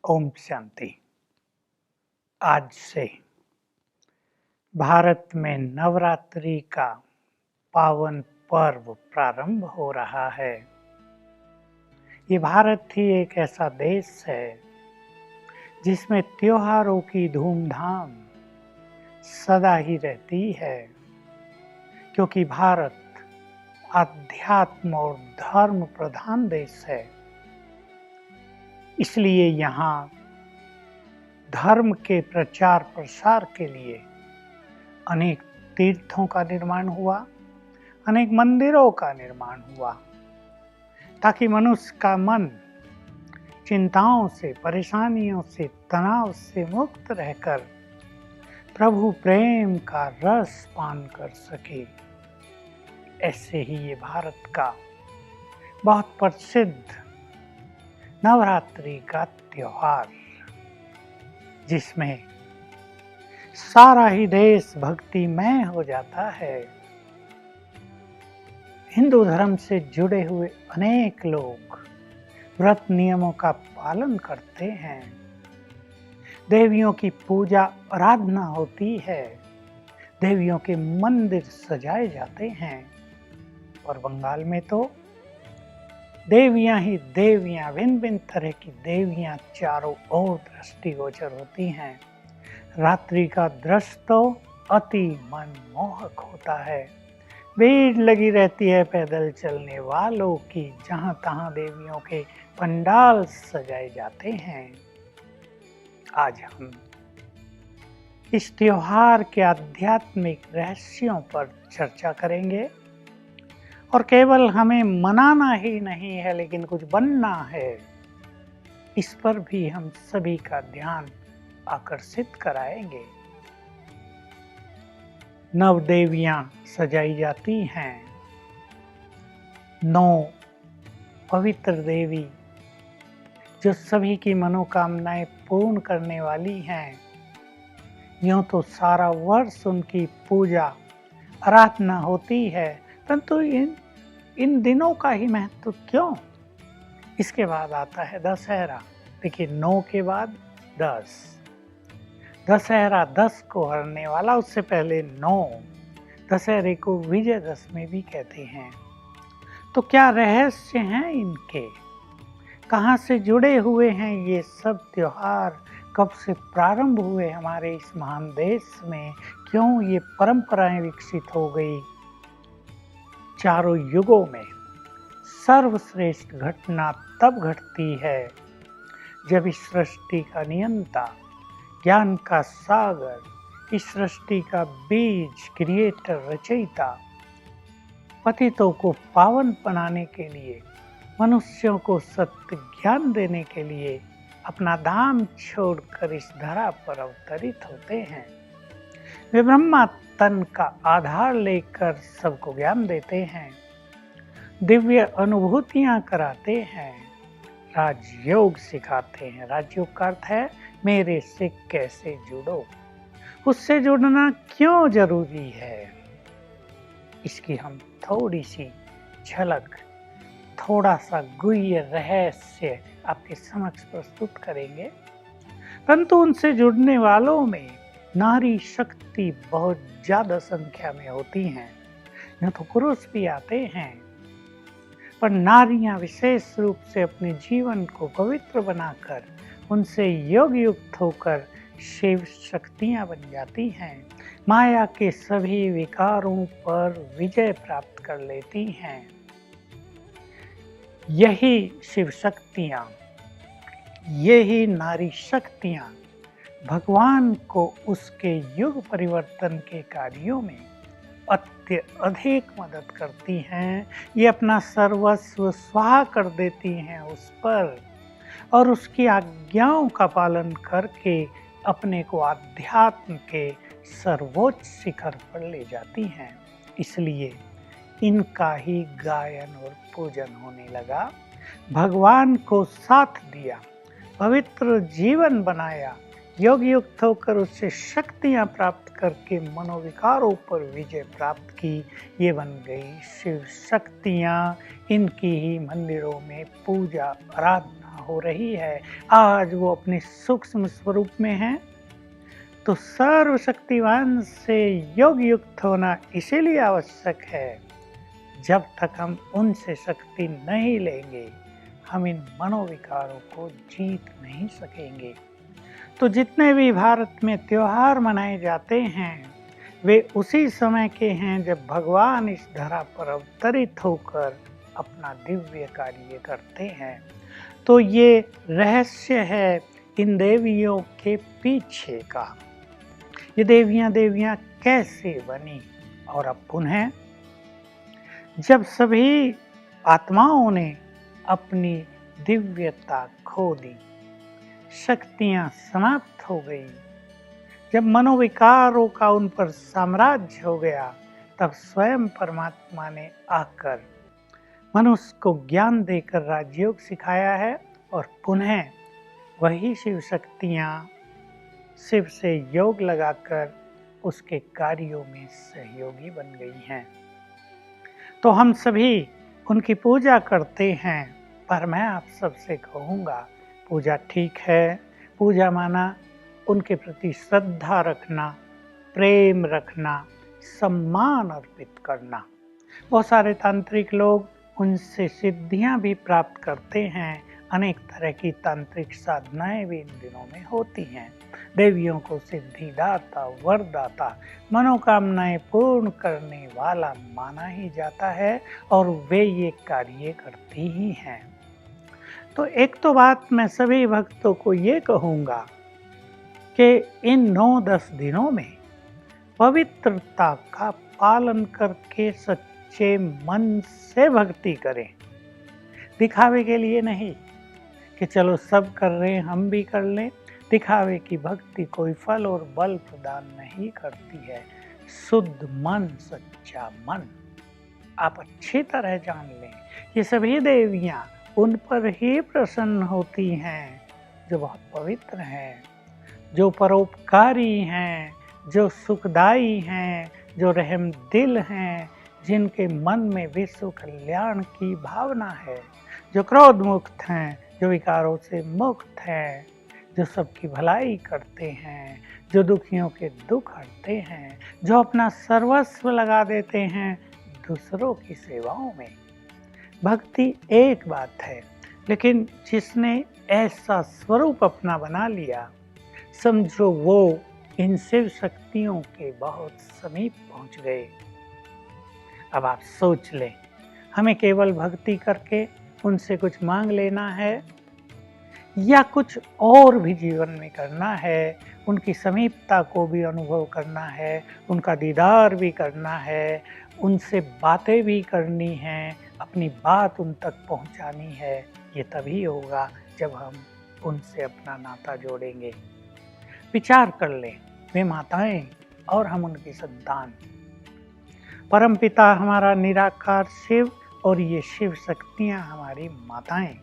ओम शांति। आज से भारत में नवरात्रि का पावन पर्व प्रारंभ हो रहा है। ये भारत ही एक ऐसा देश है जिसमें त्योहारों की धूमधाम सदा ही रहती है, क्योंकि भारत आध्यात्म और धर्म प्रधान देश है। इसलिए यहाँ धर्म के प्रचार प्रसार के लिए अनेक तीर्थों का निर्माण हुआ, अनेक मंदिरों का निर्माण हुआ, ताकि मनुष्य का मन चिंताओं से, परेशानियों से, तनाव से मुक्त रहकर प्रभु प्रेम का रस पान कर सके। ऐसे ही ये भारत का बहुत प्रसिद्ध नवरात्रि का त्योहार, जिसमें सारा ही देश भक्तिमय हो जाता है। हिंदू धर्म से जुड़े हुए अनेक लोग व्रत नियमों का पालन करते हैं। देवियों की पूजा आराधना होती है, देवियों के मंदिर सजाए जाते हैं। और बंगाल में तो देवियां ही देवियां, भिन्न भिन्न तरह की देवियां चारों ओर दृष्टिगोचर होती हैं। रात्रि का दृश्य तो अति मनमोहक होता है। भीड़ लगी रहती है पैदल चलने वालों की, जहां तहां देवियों के पंडाल सजाए जाते हैं। आज हम इस त्योहार के आध्यात्मिक रहस्यों पर चर्चा करेंगे, और केवल हमें मनाना ही नहीं है, लेकिन कुछ बनना है, इस पर भी हम सभी का ध्यान आकर्षित कराएंगे। नव देवियां सजाई जाती हैं। 9 पवित्र देवी जो सभी की मनोकामनाएं पूर्ण करने वाली हैं। यूं तो सारा वर्ष उनकी पूजा आराधना होती है, परंतु इन दिनों का ही महत्व क्यों? इसके बाद आता है दशहरा। देखिए, 9 के बाद 10, दशहरा 10 को हरने वाला। उससे पहले 9 दशहरे को विजयदशमी भी कहते हैं। तो क्या रहस्य हैं इनके? कहाँ से जुड़े हुए हैं ये सब त्योहार? कब से प्रारंभ हुए हमारे इस महान देश में? क्यों ये परंपराएं विकसित हो गई? चारों युगों में सर्वश्रेष्ठ घटना तब घटती है जब इस सृष्टि का नियंता, ज्ञान का सागर, इस सृष्टि का बीज, क्रिएटर, रचयिता, पतितों को पावन बनाने के लिए, मनुष्यों को सत्य ज्ञान देने के लिए अपना धाम छोड़कर इस धरा पर अवतरित होते हैं। वे ब्रह्मा तन का आधार लेकर सबको ज्ञान देते हैं, दिव्य अनुभूतियां कराते हैं, राजयोग सिखाते हैं। राजयोग का अर्थ है मेरे से कैसे जुड़ो, उससे जुड़ना क्यों जरूरी है, इसकी हम थोड़ी सी झलक, थोड़ा सा गुह्य रहस्य आपके समक्ष प्रस्तुत करेंगे। परंतु उनसे जुड़ने वालों में नारी शक्ति बहुत ज्यादा संख्या में होती हैं। यहाँ तो पुरुष भी आते हैं, पर नारियां विशेष रूप से अपने जीवन को पवित्र बनाकर उनसे योग युक्त होकर शिव शक्तियां बन जाती हैं। माया के सभी विकारों पर विजय प्राप्त कर लेती हैं। यही शिव शक्तियां, यही नारी शक्तियां भगवान को उसके युग परिवर्तन के कार्यों में अत्यधिक मदद करती हैं। ये अपना सर्वस्व स्वाहा कर देती हैं उस पर, और उसकी आज्ञाओं का पालन करके अपने को आध्यात्म के सर्वोच्च शिखर पर ले जाती हैं। इसलिए इनका ही गायन और पूजन होने लगा। भगवान को साथ दिया, पवित्र जीवन बनाया, योग युक्त होकर उससे शक्तियां प्राप्त करके मनोविकारों पर विजय प्राप्त की। ये बन गई शिव शक्तियां। इनकी ही मंदिरों में पूजा आराधना हो रही है। आज वो अपने सूक्ष्म स्वरूप में है। तो सर्वशक्तिवान से योग युक्त होना इसीलिए आवश्यक है। जब तक हम उनसे शक्ति नहीं लेंगे, हम इन मनोविकारों को जीत नहीं सकेंगे। तो जितने भी भारत में त्योहार मनाए जाते हैं, वे उसी समय के हैं जब भगवान इस धरा पर अवतरित होकर अपना दिव्य कार्य करते हैं। तो ये रहस्य है इन देवियों के पीछे का। ये देवियां कैसे बनी और अब पुनः जब सभी आत्माओं ने अपनी दिव्यता खो दी, शक्तियां समाप्त हो गई, जब मनोविकारों का उन पर साम्राज्य हो गया, तब स्वयं परमात्मा ने आकर मनुष्य को ज्ञान देकर राजयोग सिखाया है। और पुनः वही शिव शक्तियां शिव से योग लगाकर उसके कार्यों में सहयोगी बन गई हैं। तो हम सभी उनकी पूजा करते हैं, पर मैं आप सबसे कहूँगा, पूजा ठीक है। पूजा माना उनके प्रति श्रद्धा रखना, प्रेम रखना, सम्मान अर्पित करना। बहुत सारे तांत्रिक लोग उनसे सिद्धियां भी प्राप्त करते हैं। अनेक तरह की तांत्रिक साधनाएं भी इन दिनों में होती हैं। देवियों को सिद्धिदाता, वरदाता, मनोकामनाएं पूर्ण करने वाला माना ही जाता है और वे ये कार्य करती ही हैं। तो एक तो बात मैं सभी भक्तों को ये कहूँगा कि इन 9-10 दिनों में पवित्रता का पालन करके सच्चे मन से भक्ति करें। दिखावे के लिए नहीं कि चलो सब कर रहे हैं हम भी कर लें। दिखावे की भक्ति कोई फल और बल प्रदान नहीं करती है। शुद्ध मन, सच्चा मन आप अच्छी तरह जान लें। ये सभी देवियां उन पर ही प्रसन्न होती हैं जो बहुत पवित्र हैं, जो परोपकारी हैं, जो सुखदाई हैं, जो रहम दिल हैं, जिनके मन में विश्व कल्याण की भावना है, जो क्रोध मुक्त हैं, जो विकारों से मुक्त हैं, जो सबकी भलाई करते हैं, जो दुखियों के दुख हरते हैं, जो अपना सर्वस्व लगा देते हैं दूसरों की सेवाओं में। भक्ति एक बात है, लेकिन जिसने ऐसा स्वरूप अपना बना लिया, समझो वो इन शिव शक्तियों के बहुत समीप पहुंच गए। अब आप सोच लें, हमें केवल भक्ति करके उनसे कुछ मांग लेना है या कुछ और भी जीवन में करना है। उनकी समीपता को भी अनुभव करना है, उनका दीदार भी करना है, उनसे बातें भी करनी हैं, अपनी बात उन तक पहुंचानी है। ये तभी होगा जब हम उनसे अपना नाता जोड़ेंगे। विचार कर लें, वे माताएं और हम उनकी संतान। परमपिता हमारा निराकार शिव और ये शिव शक्तियां हमारी माताएं।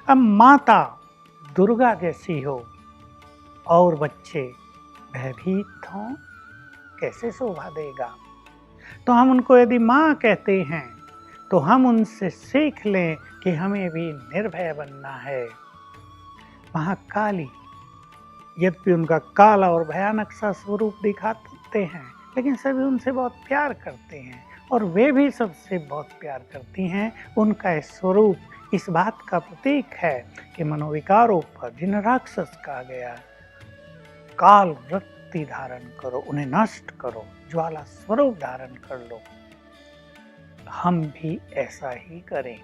अब माता दुर्गा जैसी हो और बच्चे भयभीत हों, कैसे शोभा देगा। तो हम उनको यदि माँ कहते हैं तो हम उनसे सीख लें कि हमें भी निर्भय बनना है। महाकाली यद्यपि उनका काला और भयानक सा स्वरूप दिखाते हैं, लेकिन सभी उनसे बहुत प्यार करते हैं और वे भी सबसे बहुत प्यार करती हैं। उनका स्वरूप इस बात का प्रतीक है कि मनोविकारों पर जिन राक्षस कहा गया, काल वृत्ति धारण करो, उन्हें नष्ट करो, ज्वाला स्वरूप धारण कर लो। हम भी ऐसा ही करें।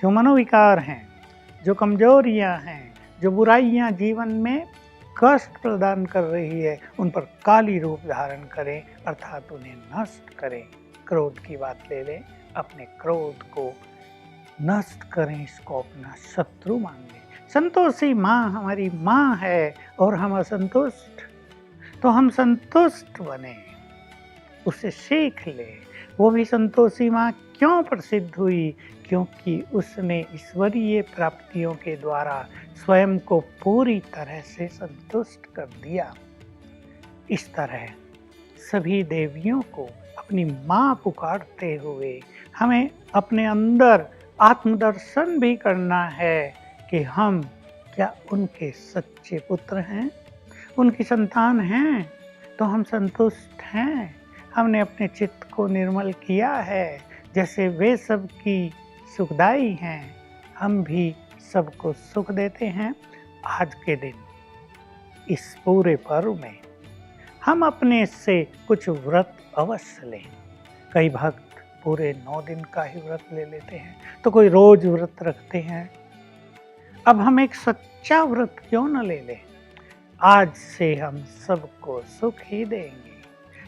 जो मनोविकार हैं, जो कमजोरियां हैं, जो बुराइयां जीवन में कष्ट प्रदान कर रही है, उन पर काली रूप धारण करें, अर्थात उन्हें नष्ट करें। क्रोध की बात ले लें, अपने क्रोध को नष्ट करें, इसको अपना शत्रु मान लें। संतोषी माँ हमारी माँ है और हम असंतुष्ट, तो हम संतुष्ट बने, उसे सीख लें। वो भी संतोषी माँ क्यों प्रसिद्ध हुई? क्योंकि उसने ईश्वरीय प्राप्तियों के द्वारा स्वयं को पूरी तरह से संतुष्ट कर दिया। इस तरह सभी देवियों को अपनी माँ पुकारते हुए हमें अपने अंदर आत्मदर्शन भी करना है कि हम क्या उनके सच्चे पुत्र हैं, उनकी संतान हैं, तो हम संतुष्ट हैं। हमने अपने चित्त को निर्मल किया है, जैसे वे सबकी सुखदाई हैं, हम भी सबको सुख देते हैं। आज के दिन इस पूरे पर्व में हम अपने से कुछ व्रत अवश्य लें। कई भक्त पूरे 9 दिन का ही व्रत ले लेते हैं, तो कोई रोज व्रत रखते हैं। अब हम एक सच्चा व्रत क्यों न ले लें? आज से हम सबको सुख ही देंगे।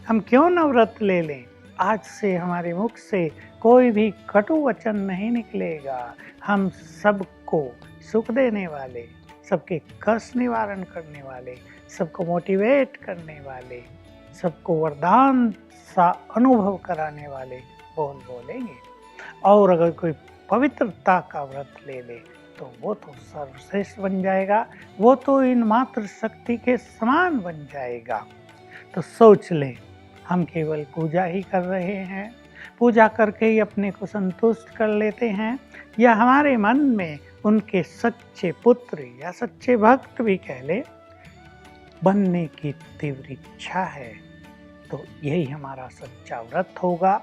हम क्यों न व्रत ले लें? आज से हमारे मुख से कोई भी कटु वचन नहीं निकलेगा। हम सबको सुख देने वाले, सबके कष्ट निवारण करने वाले, सबको मोटिवेट करने वाले, सबको वरदान सा अनुभव कराने वाले बोल बोलेंगे। और अगर कोई पवित्रता का व्रत ले ले तो वो तो सर्वश्रेष्ठ बन जाएगा, वो तो इन मात्र शक्ति के समान बन जाएगा। तो सोच लें, हम केवल पूजा ही कर रहे हैं, पूजा करके ही अपने को संतुष्ट कर लेते हैं, या हमारे मन में उनके सच्चे पुत्र या सच्चे भक्त भी कह ले बनने की तीव्र इच्छा है। तो यही हमारा सच्चा व्रत होगा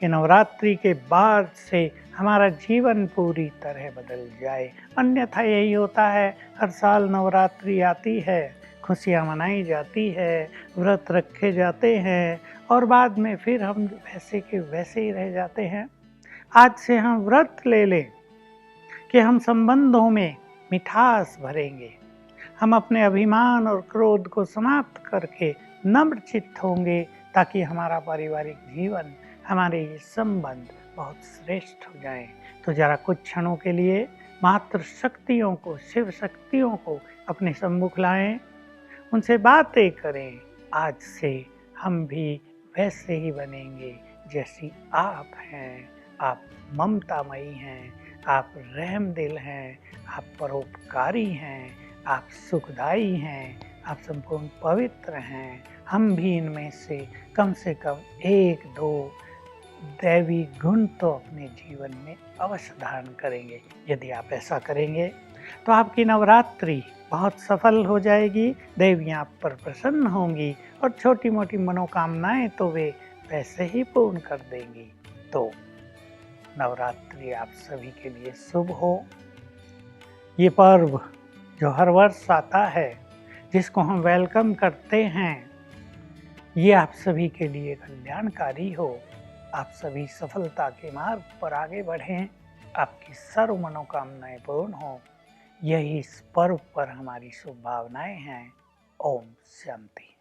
कि नवरात्रि के बाद से हमारा जीवन पूरी तरह बदल जाए। अन्यथा यही होता है, हर साल नवरात्रि आती है, खुशियाँ मनाई जाती है, व्रत रखे जाते हैं और बाद में फिर हम वैसे के वैसे ही रह जाते हैं। आज से हम व्रत ले लें कि हम संबंधों में मिठास भरेंगे, हम अपने अभिमान और क्रोध को समाप्त करके नम्र चित्त होंगे, ताकि हमारा पारिवारिक जीवन, हमारे ये संबंध बहुत श्रेष्ठ हो जाएं। तो जरा कुछ क्षणों के लिए मात्र शक्तियों को, शिव शक्तियों को अपने सम्मुख लाएं, उनसे बातें करें। आज से हम भी वैसे ही बनेंगे जैसी आप हैं। आप ममतामयी हैं, आप रहमदिल हैं, आप परोपकारी हैं, आप सुखदाई हैं, आप संपूर्ण पवित्र हैं। हम भी इनमें से कम 1-2 दैवी गुण तो अपने जीवन में अवश्य धारण करेंगे। यदि आप ऐसा करेंगे तो आपकी नवरात्रि बहुत सफल हो जाएगी, देवियाँ आप पर प्रसन्न होंगी और छोटी मोटी मनोकामनाएं तो वे वैसे ही पूर्ण कर देंगी। तो नवरात्रि आप सभी के लिए शुभ हो। ये पर्व जो हर वर्ष आता है, जिसको हम वेलकम करते हैं, ये आप सभी के लिए कल्याणकारी हो। आप सभी सफलता के मार्ग पर आगे बढ़ें, आपकी सर्व मनोकामनाएं पूर्ण हो। यही इस पर्व पर हमारी शुभ भावनाएं हैं। ओम शांति।